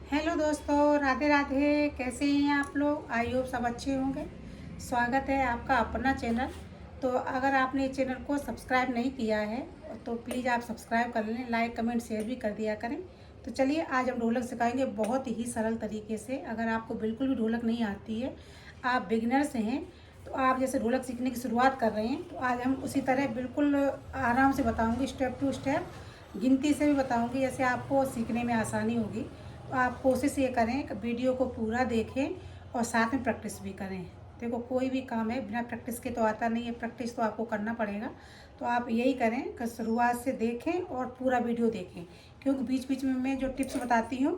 Hello दोस्तों, राधे राधे। कैसे हैं आप लोग? आई होप सब अच्छे होंगे। स्वागत है आपका अपना चैनल। तो अगर आपने इस चैनल को सब्सक्राइब नहीं किया है तो प्लीज़ आप सब्सक्राइब कर लें, लाइक कमेंट शेयर भी कर दिया करें। तो चलिए आज हम ढोलक सिखाएंगे बहुत ही सरल तरीके से। अगर आपको बिल्कुल भी ढोलक नहीं आती है, आप बिगिनर्स हैं, तो आप जैसे ढोलक सीखने की शुरुआत कर रहे हैं, तो आज हम उसी तरह बिल्कुल आराम से बताऊँगी, स्टेप टू स्टेप गिनती से भी बताऊँगी, जैसे आपको सीखने में आसानी होगी। तो आप कोशिश ये करें कि वीडियो को पूरा देखें और साथ में प्रैक्टिस भी करें। देखो, कोई भी काम है बिना प्रैक्टिस के तो आता नहीं है, प्रैक्टिस तो आपको करना पड़ेगा। तो आप यही करें कि शुरुआत से देखें और पूरा वीडियो देखें, क्योंकि बीच बीच में मैं जो टिप्स बताती हूँ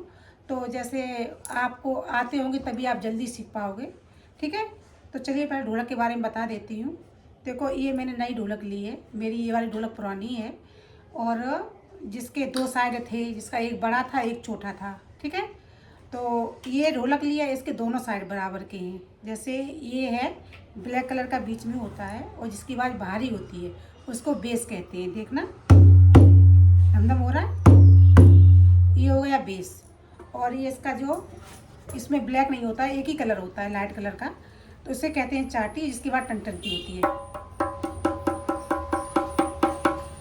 तो जैसे आपको आते होंगे तभी आप जल्दी सीख पाओगे। ठीक है, तो चलिए पहले ढोलक के बारे में बता देती हूँ। देखो, ये मैंने नई ढोलक ली है, मेरी ये वाली ढोलक पुरानी है, और जिसके दो साइड थे, जिसका एक बड़ा था एक छोटा था। ठीक है, तो ये ढोलक लिया, इसके दोनों साइड बराबर के हैं। जैसे ये है ब्लैक कलर का, बीच में होता है और जिसकी आवाज़ भारी होती है उसको बेस कहते हैं। देखना, धमधम हो रहा है, ये हो गया बेस। और ये इसका जो, इसमें ब्लैक नहीं होता है, एक ही कलर होता है लाइट कलर का, तो इसे कहते हैं चाटी, जिसकी आवाज़ टन टन की होती है।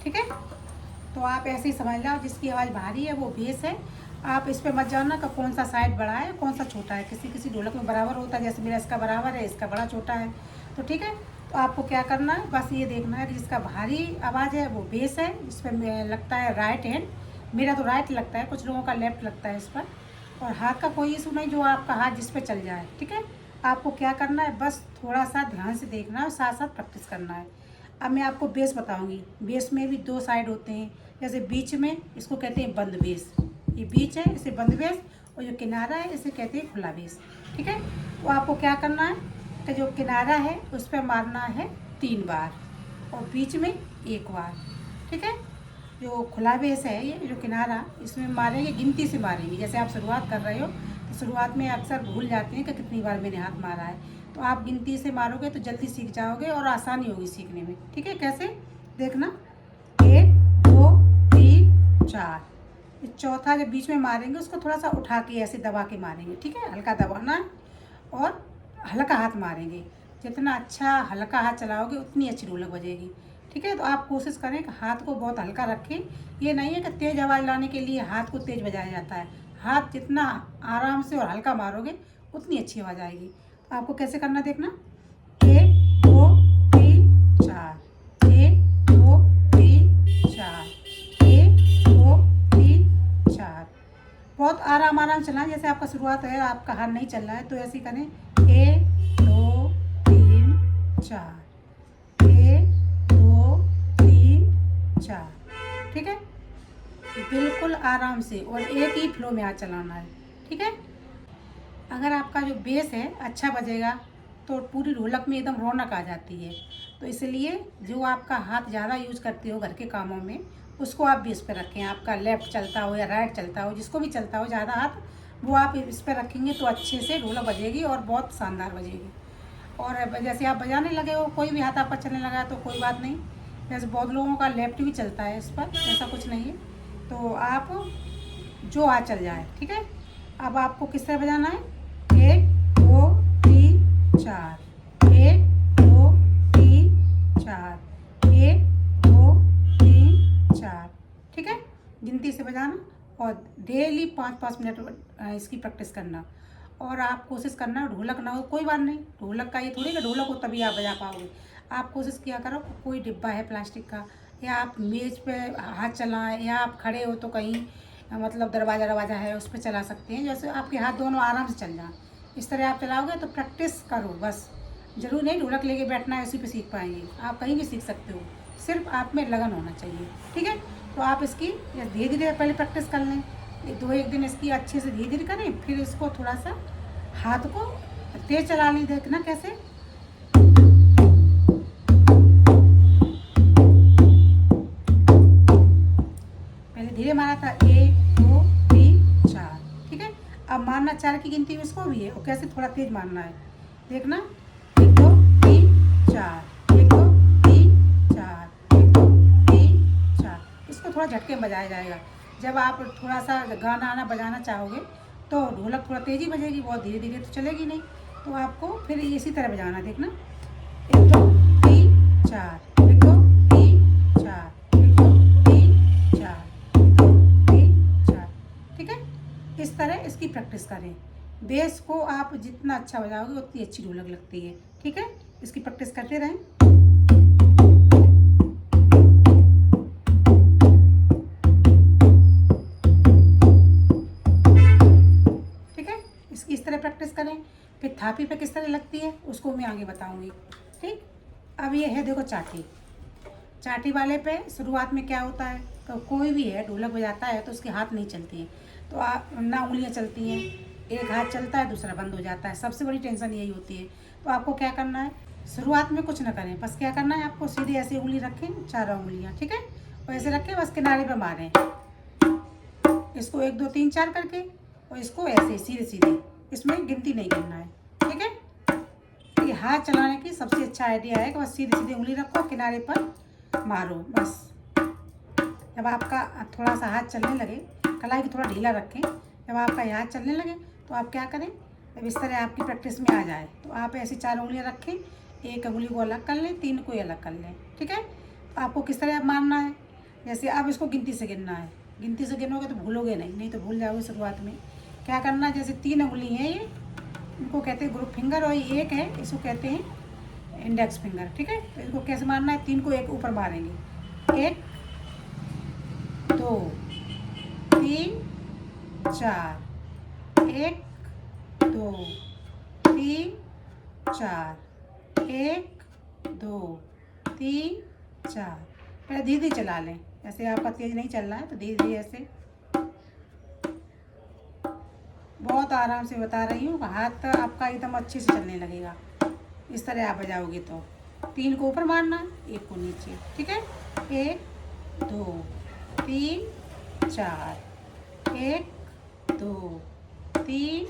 ठीक है, तो आप ऐसे ही समझ लो, जिसकी आवाज़ भारी है वो बेस है। आप इस पे मत जाना कि कौन सा साइड बड़ा है कौन सा छोटा है, किसी किसी ढोलक में बराबर होता है, जैसे मेरा इसका बराबर है, इसका बड़ा छोटा है। तो ठीक है, तो आपको क्या करना है, बस ये देखना है कि जिसका भारी आवाज़ है वो बेस है, इस पर लगता है राइट हैंड। मेरा तो राइट लगता है, कुछ लोगों का लेफ्ट लगता है इस पर। और हाथ का कोई इशू नहीं, जो आपका हाथ जिस पे चल जाए। ठीक है, आपको क्या करना है, बस थोड़ा सा ध्यान से देखना है और साथ साथ प्रैक्टिस करना है। अब मैं आपको बेस बताऊंगी। बेस में भी दो साइड होते हैं, जैसे बीच में इसको कहते हैं बंद बेस, ये बीच है इसे बंद बेस, और जो किनारा है इसे कहते हैं खुला बेस। ठीक है, तो आपको क्या करना है कि जो किनारा है उस पर मारना है 3 बार और बीच में 1 बार। ठीक है, जो खुला बेस है, ये जो किनारा, इसमें मारेंगे, गिनती से मारेंगे। जैसे आप शुरुआत कर रहे हो तो शुरुआत में अक्सर भूल जाते हैं कि कितनी बार मैंने हाथ मारा है, तो आप गिनती से मारोगे तो जल्दी सीख जाओगे और आसानी होगी सीखने में। ठीक है, कैसे देखना, 1 2 3 4। चौथा जब बीच में मारेंगे उसको थोड़ा सा उठा के ऐसे दबा के मारेंगे। ठीक है, हल्का दबाना है और हल्का हाथ मारेंगे। जितना अच्छा हल्का हाथ चलाओगे उतनी अच्छी ढोलक बजेगी। ठीक है, तो आप कोशिश करें कि हाथ को बहुत हल्का रखें। ये नहीं है कि तेज़ आवाज़ लाने के लिए हाथ को तेज़ बजाया जाता है। हाथ जितना आराम से और हल्का मारोगे उतनी अच्छी आवाज़ आएगी। तो आपको कैसे करना देखना, 1 2 3 4, 1 2 3 4, 1 2 3 4। बहुत आराम चलाएं, जैसे आपका शुरुआत है, आपका हाथ नहीं चल रहा है, तो ऐसे ही करें, 1 2 3 4, 1 2 3 4। ठीक है, बिल्कुल आराम से और एक ही फ्लो में हाथ चलाना है। ठीक है, अगर आपका जो बेस है अच्छा बजेगा तो पूरी ढोलक में एकदम रौनक आ जाती है। तो इसलिए जो आपका हाथ ज़्यादा यूज करते हो घर के कामों में, उसको आप बेस पे रखें। आपका लेफ़्ट चलता हो या राइट चलता हो, जिसको भी चलता हो ज़्यादा हाथ, वो आप इस पर रखेंगे तो अच्छे से ढोलक बजेगी और बहुत शानदार बजेगी। और जैसे आप बजाने लगे हो, कोई भी हाथ आपका चलने लगा तो कोई बात नहीं। जैसे बहुत लोगों का लेफ्ट भी चलता है इस पर, ऐसा कुछ नहीं है। तो आप जो हाथ चल जाए। ठीक है, अब आपको किस तरह बजाना है, 1 2 3 4, 1 2 3 4, 1 2 3 4। ठीक है, गिनती से बजाना और डेली 5-5 मिनट इसकी प्रैक्टिस करना। और आप कोशिश करना ढोलक ना हो, कोई बात नहीं, ढोलक का ये थोड़ी कि ढोलक हो तभी आप बजा पाओगे। आप कोशिश किया करो कोई डिब्बा है प्लास्टिक का, या आप मेज़ पे हाथ चलाएं, या आप खड़े हो तो कहीं मतलब दरवाज़ा है उस पर चला सकते हैं, जैसे आपके हाथ दोनों आराम से चल जाएं। इस तरह आप चलाओगे तो प्रैक्टिस करो बस। ज़रूर नहीं ढोलक लेके बैठना है उसी पे सीख पाएंगे, आप कहीं भी सीख सकते हो, सिर्फ आप में लगन होना चाहिए। ठीक है, तो आप इसकी धीरे धीरे पहले प्रैक्टिस कर लें, 2-1 दिन इसकी अच्छे से धीरे धीरे करें, फिर इसको थोड़ा सा हाथ को तेज चला लें। देखना कैसे, पहले धीरे मारा था, 1 2 3 4। ठीक है, अब मारना 4 की गिनती में इसको भी है, और कैसे थोड़ा तेज मारना है। देखना, 1 2 3 4, 1 2 3 4, 1 2 3 4। इसको थोड़ा झटके में बजाया जाएगा। जब आप थोड़ा सा गाना आना बजाना चाहोगे तो ढोलक थोड़ा तेज़ी बजेगी, बहुत धीरे धीरे तो चलेगी नहीं। तो आपको फिर इसी तरह बजाना, देखना 1 2 3 4, 1 2 3 4, 1 2 3 4, 1 2 3 4। ठीक है, इस तरह इसकी प्रैक्टिस करें। बेस को आप जितना अच्छा बजाओगे उतनी अच्छी ढोलक लगती है। ठीक है, इसकी प्रैक्टिस करते रहें। ठीक है, इसकी इस तरह प्रैक्टिस करें। फिर थापी पे किस तरह लगती है उसको मैं आगे बताऊंगी। ठीक, अब ये है देखो चाटी। चाटी वाले पे शुरुआत में क्या होता है, तो कोई भी है ढोलक बजाता है तो उसके हाथ नहीं चलती हैं, तो आप ना उंगलियां चलती हैं, एक हाथ चलता है दूसरा बंद हो जाता है। सबसे बड़ी टेंशन यही होती है। तो आपको क्या करना है, शुरुआत में कुछ ना करें, बस क्या करना है आपको, सीधे ऐसे उंगली रखें, चारों उंगलियां, ठीक है, और ऐसे रखें, बस किनारे पे मारें इसको 1 2 3 4 करके, और इसको ऐसे सीधे सीधे, इसमें गिनती नहीं करना है। ठीक है, तो ये हाथ चलाने की सबसे अच्छा आइडिया है कि बस सीधे सीधे उंगली रखो, किनारे पर मारो बस। जब आपका थोड़ा सा हाथ चलने लगे, कलाई को थोड़ा ढीला रखें, जब आपका हाथ चलने लगे तो आप क्या करें, जब इस तरह आपकी प्रैक्टिस में आ जाए तो आप ऐसी 4 उंगलियां रखें, एक उंगली को अलग कर लें, 3 को अलग कर लें। ठीक है, तो आपको किस तरह मारना है, जैसे अब इसको गिनती से गिनना है। गिनती से गिनोगे तो भूलोगे नहीं तो भूल जाओगे शुरुआत में। क्या करना है, जैसे 3 उंगली हैं ये, इनको कहते हैं ग्रुप फिंगर, और एक है इसको कहते हैं इंडेक्स फिंगर। ठीक है, तो इसको कैसे मारना है, 3 को एक ऊपर मारेंगे, 1 2 3 4, 1 2 3 4, 1 2 3 4। पहले धीरे धीरे चला लें, ऐसे आपका तेज नहीं चल रहा है तो धीरे धीरे ऐसे, बहुत आराम से बता रही हूँ, हाथ आपका एकदम अच्छे से चलने लगेगा। इस तरह आप बजाओगे तो 3 को ऊपर मारना, 1 को नीचे। ठीक है, 1 2 3 4, 1 2 3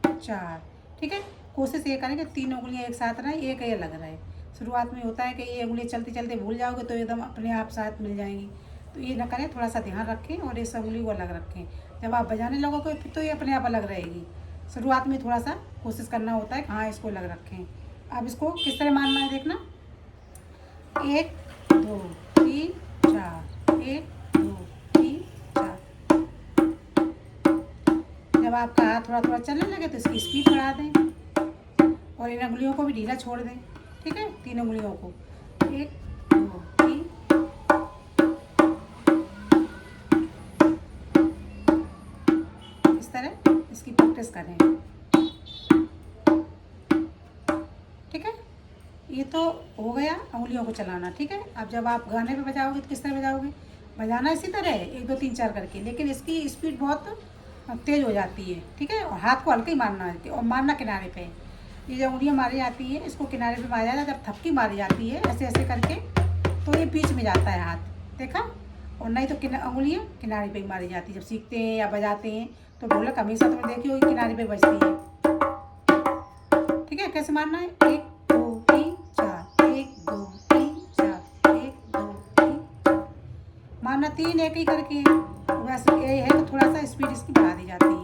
4। ठीक है, कोशिश ये करें कि 3 उंगलियां एक साथ रहें, एक ये लग रहा है। शुरुआत में होता है कि ये उंगली चलते चलते भूल जाओगे तो एकदम अपने आप साथ मिल जाएंगी, तो ये ना करें, थोड़ा सा ध्यान रखें और इस उंगली को अलग रखें। जब आप बजाने लगोगे फिर तो ये अपने आप अलग रहेगी। शुरुआत में थोड़ा सा कोशिश करना होता है कि हाँ इसको अलग रखें। अब इसको किस तरह मारना है, देखना 1 2 3 4, 1 2 3 4। जब आपका हाथ थोड़ा थोड़ा चलने लगे तो इसकी स्पीड बढ़ा दें और इन उंगलियों को भी ढीला छोड़ दें। ठीक है, 3 उंगलियों को, 1 2 3। इस तरह इसकी प्रैक्टिस करें। ठीक है, ये तो हो गया उंगलियों को चलाना। ठीक है, अब जब आप गाने पे बजाओगे तो किस तरह बजाओगे, बजाना इसी तरह है 1 2 3 4 करके, लेकिन इसकी स्पीड बहुत तेज हो जाती है। ठीक है, और हाथ को हल्के ही मारना है और मारना किनारे पे। ये जब उंगलियां मारी जाती है इसको किनारे पे मारा जाता है, जब थपकी मारी जाती है ऐसे ऐसे करके तो ये बीच में जाता है हाथ, देखा, और नहीं तो उंगलियां किनारे पे ही मारी जाती है। जब सीखते हैं या बजाते हैं तो ढोलक हमेशा तुमने देखी होगी किनारे पे बजती है। ठीक है, कैसे मारना है, 1 2 3 4, 1 2 3 4, 1 2 3 4। मारना 3 एक ही करके, वैसे ये है तो थोड़ा सा स्पीड इसकी बढ़ा दी जाती है।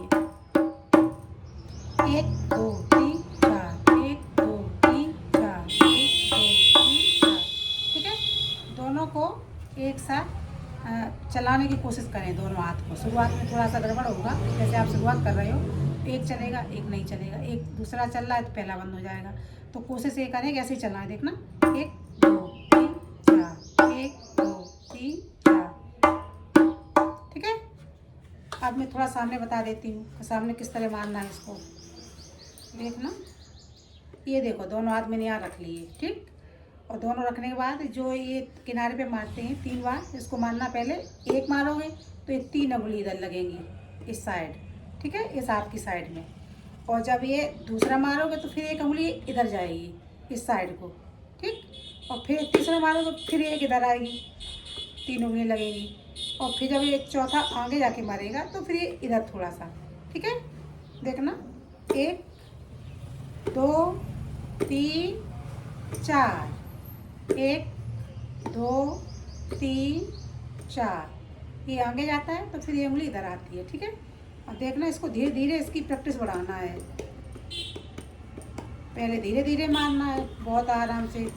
1 2 3 4, 1 2 3 4, 1 2 3 4। ठीक है, दोनों को एक साथ चलाने की कोशिश करें, दोनों हाथ को। शुरुआत में थोड़ा सा गड़बड़ होगा, जैसे आप शुरुआत कर रहे हो, एक चलेगा एक नहीं चलेगा, एक दूसरा चल रहा है तो पहला बंद हो जाएगा। तो कोशिश ये करें कि ऐसे ही चलना है, देखना 1 2 3 4, 1 2 3 4। ठीक है, अब मैं थोड़ा सामने बता देती हूँ, सामने किस तरह मारना है इसको। देखना, ये देखो दोनों हाथ मैंने यहाँ रख लिए। ठीक, और दोनों रखने के बाद जो ये किनारे पे मारते हैं 3 बार, इसको मारना, पहले एक मारोगे तो ये 3 उंगली इधर लगेंगी इस साइड। ठीक है, इस हाथ की साइड में, और जब ये दूसरा मारोगे तो फिर एक उंगली इधर जाएगी इस साइड को। ठीक, और फिर तीसरा मारोगे फिर एक इधर आएगी, 3 उंगली लगेगी, और फिर जब ये चौथा आगे जाके मारेगा तो फिर ये इधर थोड़ा सा। ठीक है, देखना 1 2 3 4, 1 2 3 4, ये आगे जाता है तो फिर ये उंगली इधर आती है। ठीक है, अब देखना, इसको धीरे धीरे इसकी प्रैक्टिस बढ़ाना है। पहले धीरे धीरे मारना है, बहुत आराम से।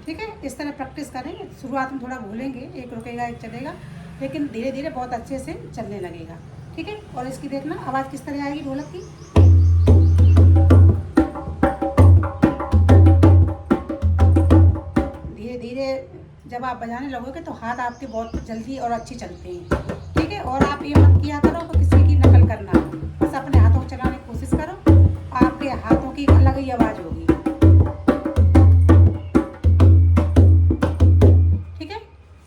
ठीक है, इस तरह प्रैक्टिस करें। शुरुआत में थोड़ा भूलेंगे, एक रुकेगा एक चलेगा, लेकिन धीरे धीरे बहुत अच्छे से चलने लगेगा। ठीक है, और इसकी देखना आवाज़ किस तरह आएगी ढोलक की। धीरे धीरे जब आप बजाने लगोगे तो हाथ आपके बहुत जल्दी और अच्छी चलते हैं। ठीक है, और आप ये मत किया करो कि किसी की नकल करना, बस अपने हाथों को चलाने की कोशिश करो, आपके हाथों की अलग ही आवाज़ होगी।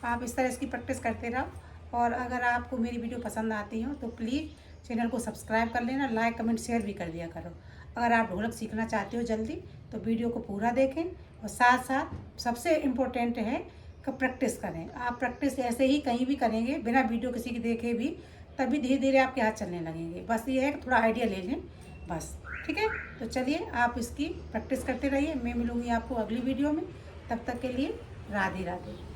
आप इस तरह इसकी प्रैक्टिस करते रहो। और अगर आपको मेरी वीडियो पसंद आती हो तो प्लीज़ चैनल को सब्सक्राइब कर लेना, लाइक कमेंट शेयर भी कर दिया करो। अगर आप ढोलक सीखना चाहते हो जल्दी तो वीडियो को पूरा देखें, और साथ साथ सबसे इम्पोर्टेंट है कि प्रैक्टिस करें। आप प्रैक्टिस ऐसे ही कहीं भी करेंगे बिना वीडियो किसी की देखे भी, तभी धीरे धीरे आपके हाथ चलने लगेंगे। बस ये है कि थोड़ा आइडिया ले लें बस। ठीक है, तो चलिए आप इसकी प्रैक्टिस करते रहिए। मैं मिलूँगी आपको अगली वीडियो में, तब तक के लिए राधे राधे।